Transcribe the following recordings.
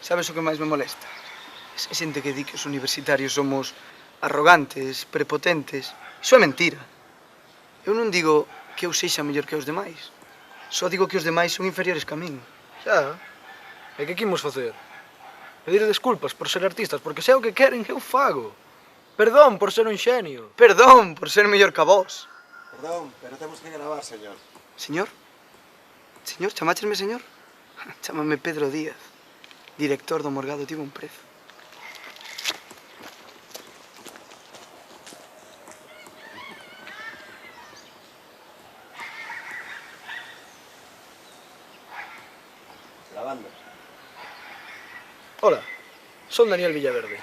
Sabes o que máis me molesta? Esa xente que di que os universitarios somos arrogantes, prepotentes. Iso é mentira. Eu non digo que eu sexa mellor que os demais. Só digo que os demais son inferiores que a min. Xa, e que imos facer? Pedir desculpas por ser artistas, porque se é o que queren, eu fago. Perdón por ser un xenio. Perdón por ser mellor que a vos. Perdón, pero temos que gravar, señor. Señor? Señor, chamáchesme señor? Chámame Pedro Díaz. Director do Morgado tivo un prezo. Grabando. Hola, son Daniel Villaverde.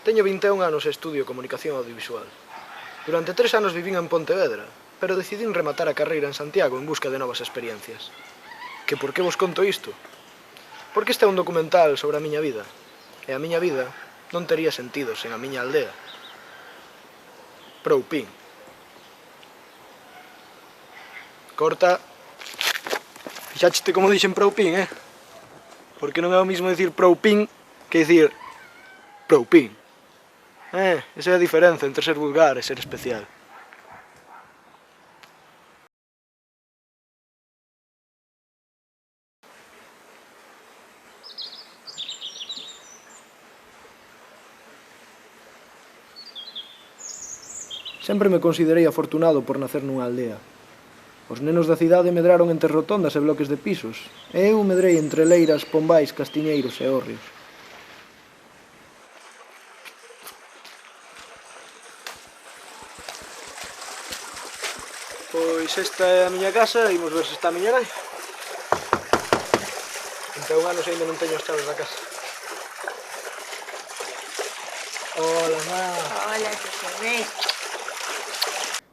Teño 21 anos e estudio Comunicación Audiovisual. Durante 3 anos vivín en Pontevedra, pero decidín rematar a carreira en Santiago en busca de novas experiencias. Que por que vos conto isto? Porque este é un documental sobre a miña vida. E a miña vida non tería sentido sen a miña aldea. Proupín. Corta. Fixáchete como dixen Proupín, eh? Porque non é o mismo dicir Proupín que dicir Proupín. Esa é a diferenza entre ser vulgar e ser especial. Sempre me considerei afortunado por nacer nunha aldea. Os nenos da cidade medraron entre rotondas e bloques de pisos, e eu medrei entre leiras, pombais, castiñeiros e hórreos. Pois esta é a miña casa, imos ver se está a miña nai. 21 anos e ainda non teño as chaves da casa. Hola, má. Hola, que se ve.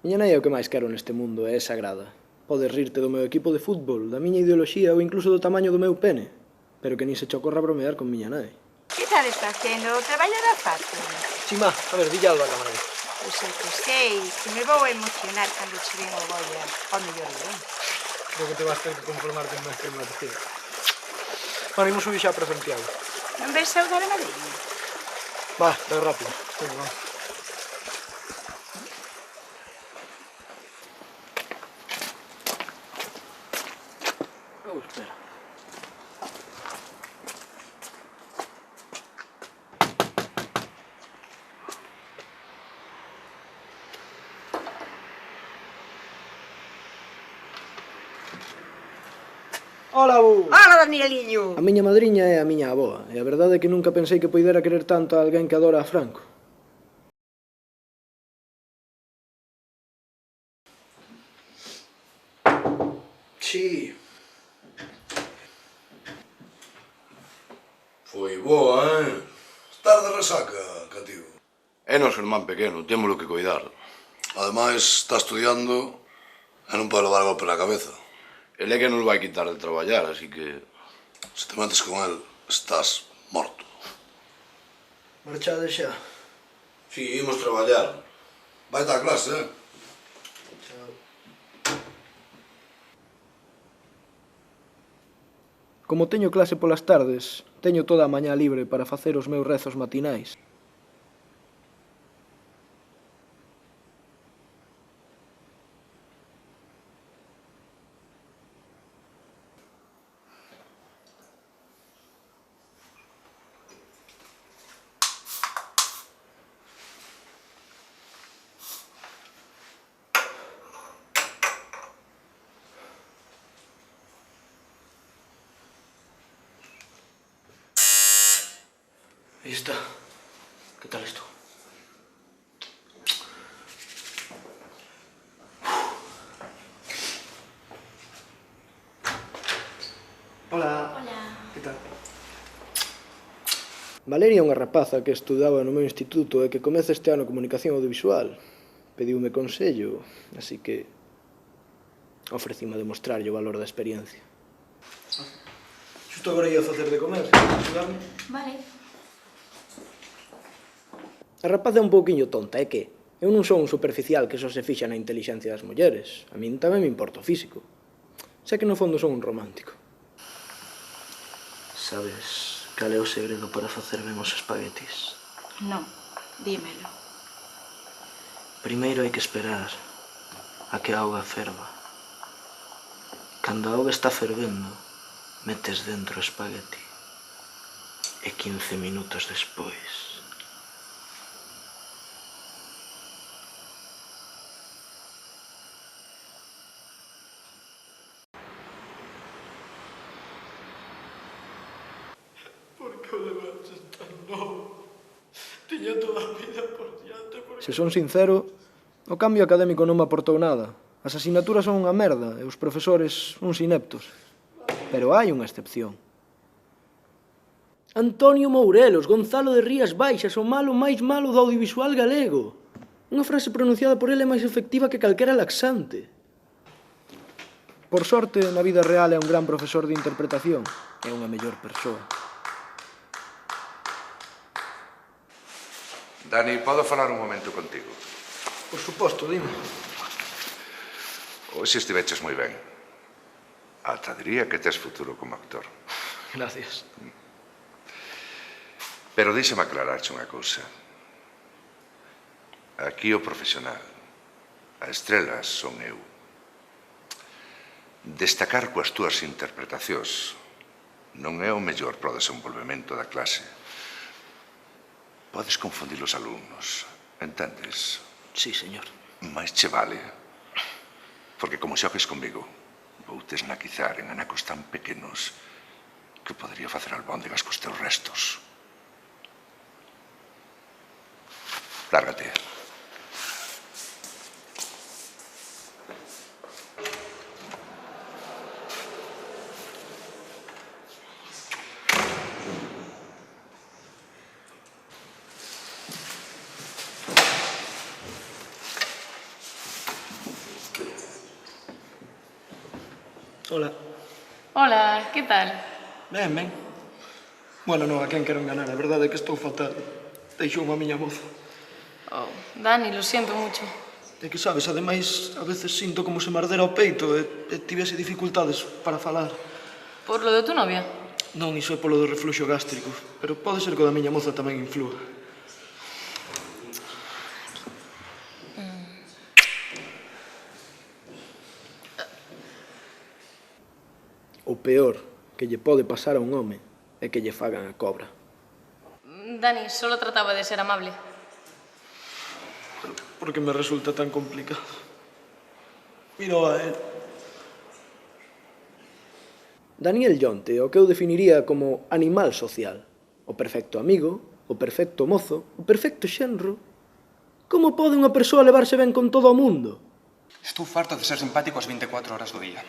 Miña nai é o que máis quero neste mundo, é sagrada. Podes rirte do meu equipo de fútbol, da miña ideoloxía ou incluso do tamaño do meu pene, pero que nin se che ocorra bromear con miña nai. Que estades facendo? Traballará fácil? Si, má, a ver, dille algo a cámara. Pois eu que sei, que me vou emocionar cando che ven o Goya, ao mellor ben. Creo que te vas ter que conformarte máis que unha tía. Bueno, imos subir xa para Santiago. Non ves saudar a madriña? Va, vai rápido. Venga, va. Espera. Hola, Bu! Hola, Danieliño! A miña madriña é a miña avoa, e a verdade é que nunca pensei que poidera querer tanto a alguén que adora a Franco. Sí. Foi boa, Estar de resaca, cativo. É noso irmán pequeno, témolo que coidar. Ademais, está estudiando e non pode levar golpe na cabeza. Ele é que nos vai quitar de traballar, así que... Se te metes con el, estás morto. Marchade xa. Si, imos traballar. Vai dar clase, Chao. Como teño clase polas tardes, teño toda a mañá libre para facer os meus rezos matinais. Ahí está. ¿Qué tal esto? Hola. Hola. Que tal? Valeria é unha rapaza que estudaba no meu instituto e que comeza este ano Comunicación Audiovisual. Pediume consello, así que ofrecíme a demostrarlle o valor da experiencia. Xusto agora ia a facer de comer, axudarme? Vale. A rapaza é un pouquiño tonta, é que eu non son un superficial que só se fixa na intelixencia das mulleres. A min tamén me importa o físico. Sei que no fondo son un romántico. Sabes, Cal é o segredo para facer ben os espaguetis? Non, dímelo. Primeiro hai que esperar a que a auga ferva. Cando a auga está fervendo, metes dentro o espagueti. E 15 minutos despois... Se son sincero, o cambio académico non me aportou nada. As asignaturas son unha merda e os profesores uns ineptos. Pero hai unha excepción. Antonio Mourelos, Gonzalo de Rías Baixas, o malo máis malo do audiovisual galego. Unha frase pronunciada por ele é máis efectiva que calquera laxante. Por sorte, na vida real é un gran profesor de interpretación. É unha mellor persoa. Dani, podo falar un momento contigo? Por suposto, dime. Hoxe estiveches moi ben. Ata diría que tes futuro como actor. Gracias. Pero deixame aclararche unha cousa. Aquí o profesional, a estrela son eu. Destacar coas túas interpretacións non é o mellor pro desenvolvemento da clase. Podes confundir os alumnos, entendes? Sí, señor. Mais che vale. Porque como xogues comigo, vou te esnaquizar en anacos tan pequenos que podría facer albóndegas cos teus restos. Lárgate. Hola. Hola, que tal? Ben, ben. Bueno, non, a quen quero enganar. A verdade é que estou fatal. Deixou a miña moza. Oh, Dani, lo siento mucho. É que sabes, ademais, a veces sinto como se me ardera o peito e tivese dificultades para falar. Por lo de tu novia? Non, iso é polo do refluxo gástrico. Pero pode ser que o da miña moza tamén inflúa. O peor que lle pode pasar a un home é que lle fagan a cobra. Dani, solo trataba de ser amable. Por que me resulta tan complicado? Miro a él. Daniel Llonte, o que eu definiría como animal social. O perfecto amigo, o perfecto mozo, o perfecto xenro. Como pode unha persoa levarse ben con todo o mundo? Estou farto de ser simpático as 24 horas do día.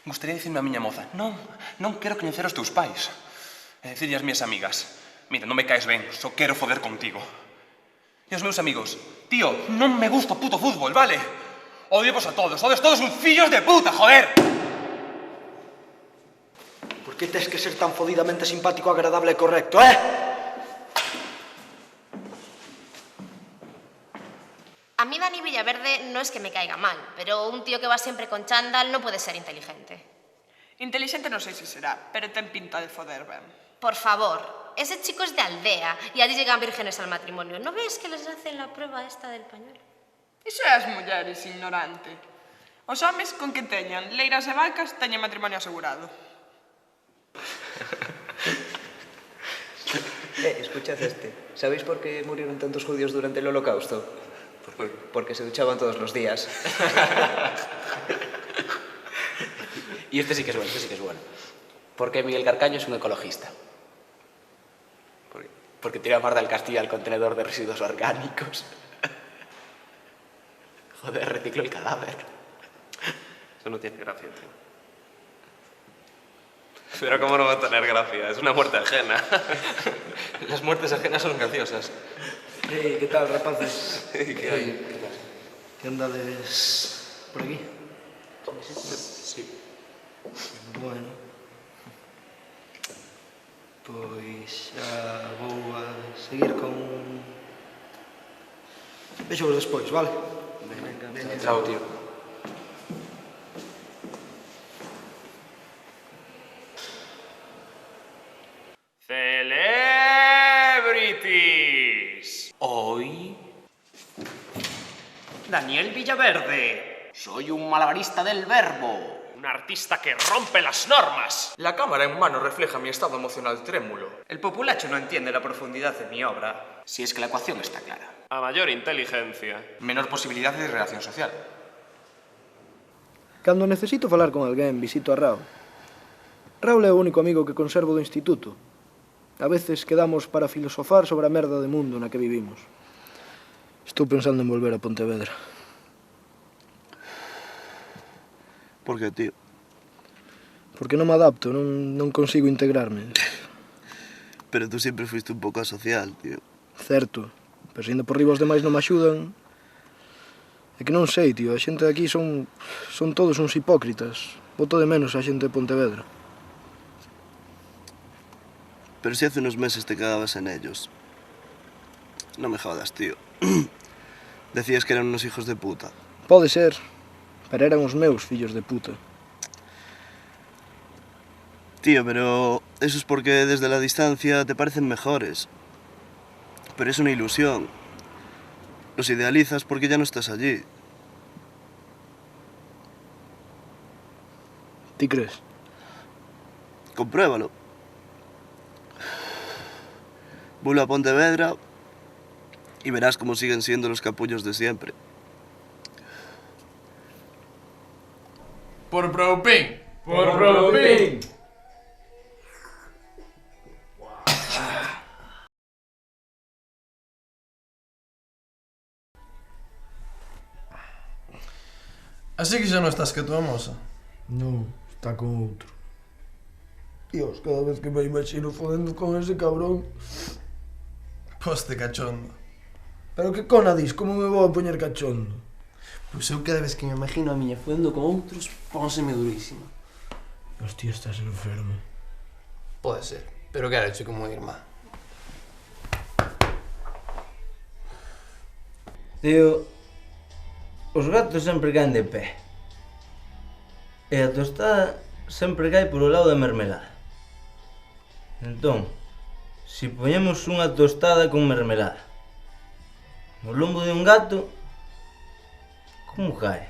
Gustaría dicirme a miña moza, non quero coñecer os teus pais. E dicirlle ás miñas amigas, mira, non me caes ben, só quero foder contigo. E os meus amigos, tío, non me gusta o puto fútbol, vale? Odiovos a todos, sodes todos uns fillos de puta, joder! Por que tes que ser tan fodidamente simpático, agradable e correcto, eh? A mí Dani Villaverde no es que me caiga mal, pero un tío que va siempre con chándal no puede ser inteligente. Inteligente non sei se será, pero ten pinta de foder ben. Por favor, ese chico es de aldea y allí llegan vírgenes al matrimonio. ¿No ves que les hacen la prueba esta del pañuelo? Iso é as mulleres, ignorante. Os homes con que teñan leiras e vacas teñen matrimonio asegurado. Escuchad este. ¿Sabéis por qué murieron tantos judíos durante el Holocausto? Porque se duchaban todos los días. Y este sí que es bueno, Porque Miguel Carcaño es un ecologista. Porque tira Marta del Castillo al contenedor de residuos orgánicos. Joder, reciclo el cadáver. Eso no tiene gracia, tío. Pero ¿cómo no va a tener gracia? Es una muerte ajena. Las muertes ajenas son graciosas. Hey, ¿qué tal, rapaces? ¿Qué hay? ¿Qué andades por aquí? Sí. Bueno. Pois xa vou a seguir con... Vexo vos despois, vale? Venga. Chao, tío. Cele Daniel Villaverde. Soy un malabarista del verbo. Un artista que rompe las normas. La cámara en mano refleja mi estado emocional trémulo. El populacho no entiende la profundidad de mi obra. Si es que la ecuación está clara. A mayor inteligencia, menor posibilidad de relación social. Cando necesito falar con alguén, visito a Raúl. Raúl é o único amigo que conservo do instituto. A veces quedamos para filosofar sobre a merda de mundo na que vivimos. Estou pensando en volver a Pontevedra. Por que, tío? Porque non me adapto, non consigo integrarme. Pero tú sempre fuiste un pouco asocial, tío. Certo, pero se ainda por riba os demais non me axudan... É que non sei, tío, a xente de aquí son todos uns hipócritas. Boto de menos a xente de Pontevedra. Pero si hace unos meses te cagabas en ellos. No me jodas, tío. Decías que eran unos hijos de puta. Pode ser, pero eran os meus fillos de puta. Tío, pero eso es porque desde la distancia te parecen mejores. Pero es una ilusión. Los idealizas porque ya no estás allí. ¿Ti crees? Compruébalo. Vuelve a Pontevedra y verás cómo siguen siendo los capullos de siempre. Por Propin. Por Propin. Así que xa non estás que tua moza? Non, está con outro. Dios, cada vez que me imagino fodendo con ese cabrón... Poste cachondo. Pero que cona dis, como me vou a poñer cachondo? Pois eu cada vez que me imagino a miña fodendo con outros, pónseme durísima. Hostia, estás enfermo. Pode ser, pero quero che como irmá. Tío, os gatos sempre caen de pé. E a tostada sempre cae polo lado da mermelada. Entón, se poñemos unha tostada con mermelada no lombo de un gato, como cae?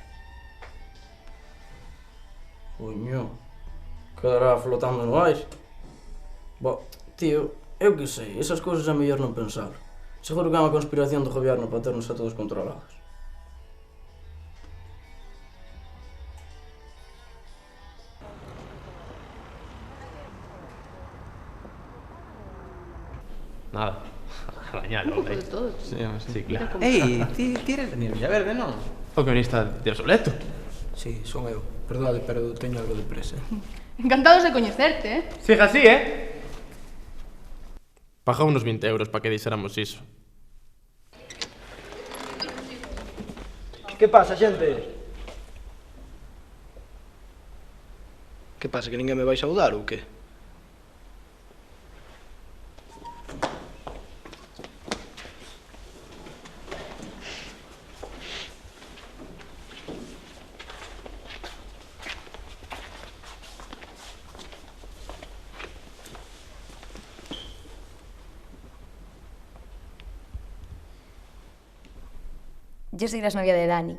Coño, quedará flotando no aire. Bo, tío, eu que sei, esas cousas é mellor non pensar. Seguro que é unha conspiración do goberno para ternos a todos controlados. Nada. Arañalo, de todo. Sí, claro. Ei, ti eres Daniel Villaverde, non? O guionista de Obsoleto. Sí, son eu. Perdade, pero teño algo de presa. Encantados de coñecerte, eh? Siga así, Paga unos 20 euros para que dixéramos iso. Que pasa, xente? Que pasa, que ninguén me vai saudar ou que? Yo soy la novia de Dani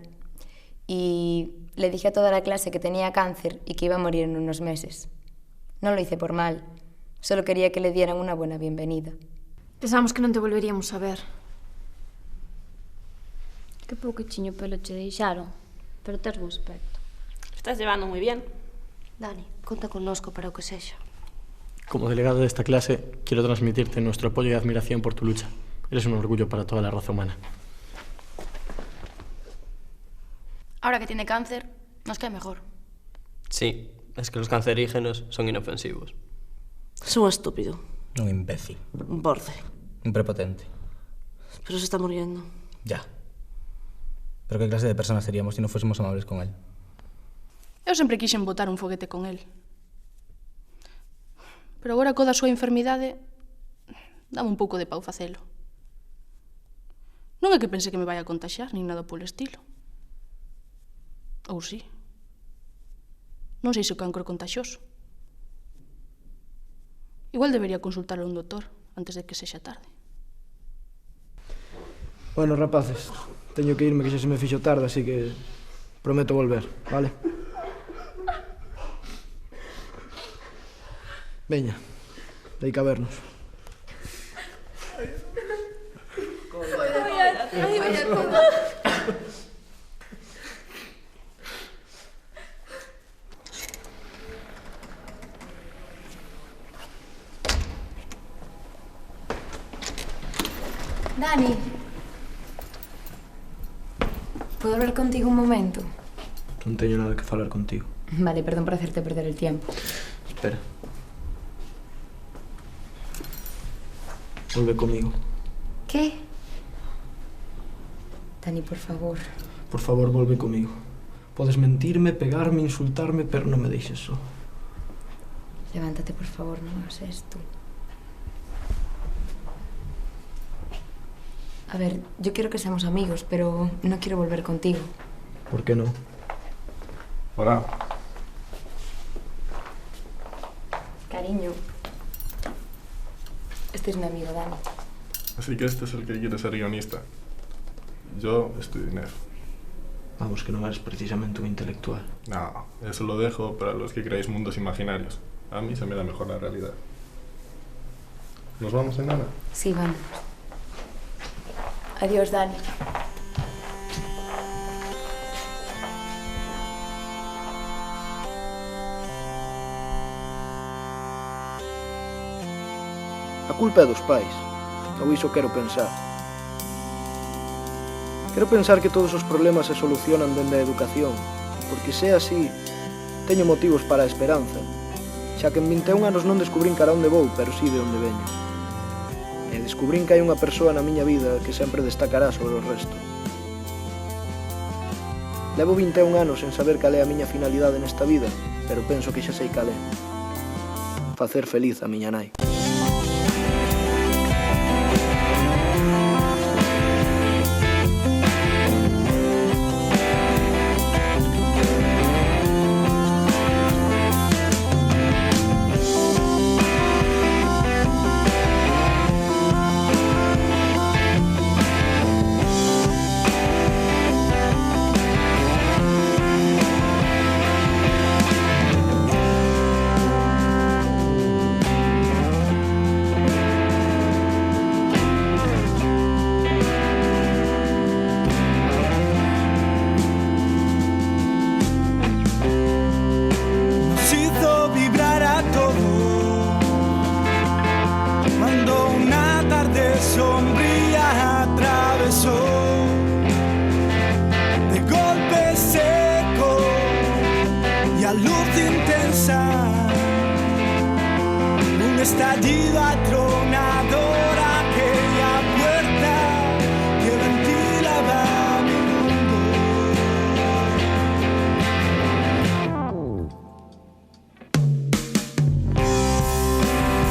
y le dije a toda la clase que tenía cáncer y que iba a morir en unos meses. No lo hice por mal, solo quería que le dieran una buena bienvenida. Pensamos que non te volveríamos a ver. Que pouquichiño pelo che deixaron, pero tes bo aspecto. Estás llevando moi bien. Dani, conta connosco para o que sexa. Como delegado de esta clase, quiero transmitirte nuestro apoyo y admiración por tu lucha. Eres un orgullo para toda la raza humana. Ahora que tiene cáncer, nos cae mejor. Sí, es que los cancerígenos son inofensivos. Es un estúpido. Un imbécil. Un borde. Un prepotente. Pero se está muriendo. Ya. Pero que clase de personas seríamos si no fuésemos amables con él? Eu sempre quixen botar un foguete con él. Pero agora coda súa enfermidade, dame un pouco de pau facelo. Non é que pense que me vai a contaxiar, nin nada polo estilo. Ou sí. Non sei se o cancro é contaxoso. Igual debería consultar a un doutor antes de que sexa tarde. Bueno, rapaces, Teño que irme, que xa se me fixo tarde, así que prometo volver, vale? Veña, dei que a vernos. Dani, ¿puedo hablar contigo un momento? Non teño nada que falar contigo. Vale, perdón por hacerte perder el tiempo. Espera. Volve comigo. ¿Qué? Dani, por favor. Por favor, volve comigo. Podes mentirme, pegarme, insultarme, pero non me deixes só. Levántate, por favor, no hagas esto. A ver, yo quiero que seamos amigos, pero no quiero volver contigo. ¿Por qué no? Hola. Cariño. Este es mi amigo Dani. Así que este es el que quiere ser guionista. Yo estudio dinero. Vamos, que no eres precisamente un intelectual. No, eso lo dejo para los que creáis mundos imaginarios. A mí se me da mejor la realidad. ¿Nos vamos, enana? Sí, vamos. Adiós, Dani. A culpa é dos pais. Ou iso quero pensar. Quero pensar que todos os problemas se solucionan dende a educación, porque se é así, teño motivos para a esperanza, xa que en 21 anos non descubrín cara onde vou, pero sí de onde veño. E descubrín que hai unha persoa na miña vida que sempre destacará sobre o resto. Levo 21 anos sen saber cal é a miña finalidade nesta vida, pero penso que xa sei cal é. Facer feliz a miña nai. sombría atravesó de golpe seco y a luz intensa un estallido atronador, aquella puerta que ventilaba mi mundo.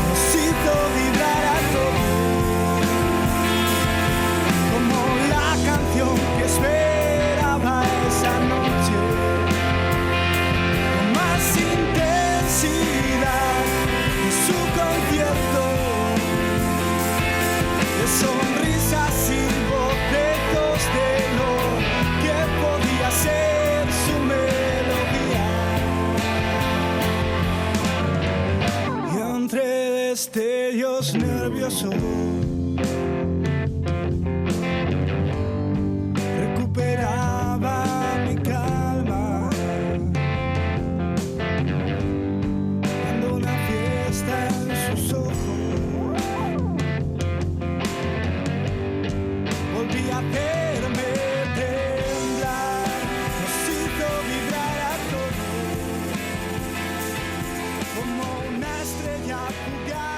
Nos hizo vibrar a todos como la canción que esperaba esa noche, con más intensidad de su concierto, de sonrisas y bocetos de lo que podía ser su melodía, y entre destellos nerviosos recuperaba mi calma, dando una fiesta en sus ojos. Volví a hacerme temblar, nos hizo vibrar a todos como una estrella fugaz.